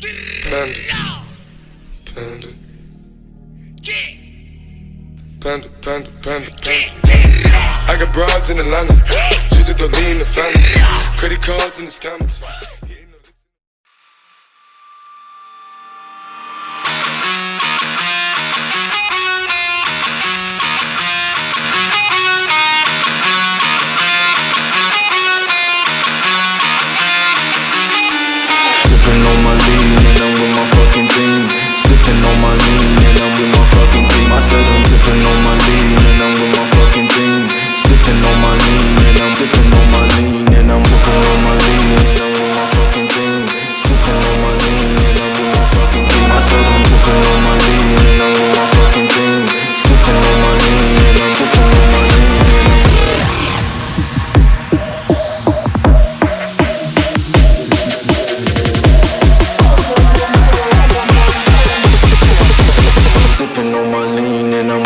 Panda. Panda. Panda, panda, panda, panda. I got broads in Atlanta, just to lean the family. Credit cards and the scammers. Sipping on my lean and I'm with my fucking team. Sipping on my lean and I'm with my fucking team. I said I'm sipping on my lean and I'm with my fucking team. Sipping on my lean and I'm sipping on my lean and I'm sipping on my lean and I'm with my fucking team. Sipping on my lean and I'm with my fucking team. I said I'm sipping on my lean and I'm with my fucking team. Sipping on my lean and I'm sipping on my lean and I'm sipping on my lean and I'm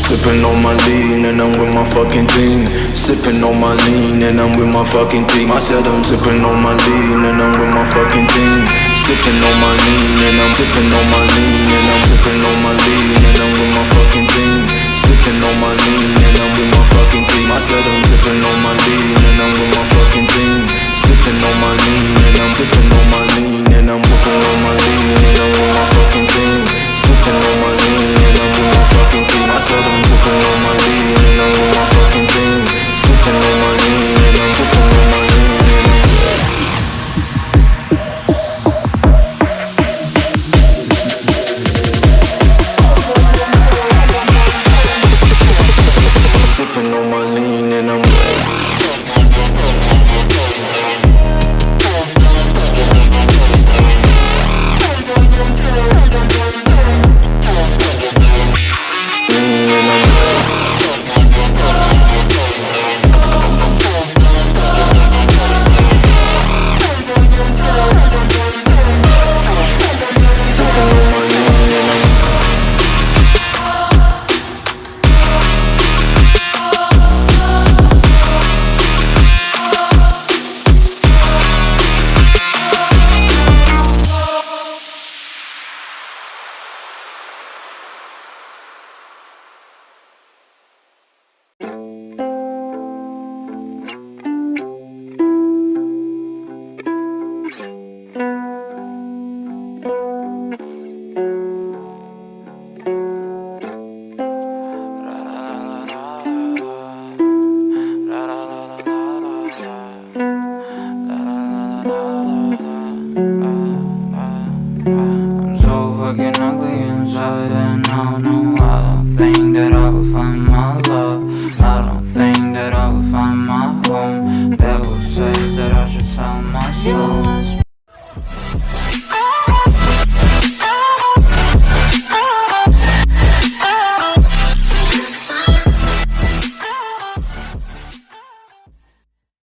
sipping on my lean and I'm with my fucking team. Sipping on my lean and I'm with my fucking team. I said I'm sipping on my lean and I'm with my fucking team. Sipping on my lean and I'm sipping on my lean and I'm sipping on my lean and I'm with my fucking team. Sipping on my lean and I'm with my fucking team. I said I'm sipping on my lean and I'm with my fucking team. Sipping on my lean and I'm sipping on my lean and I'm sipping on my lean and I'm with my fucking team. Sipping on my lean and I'm with my fucking team. I said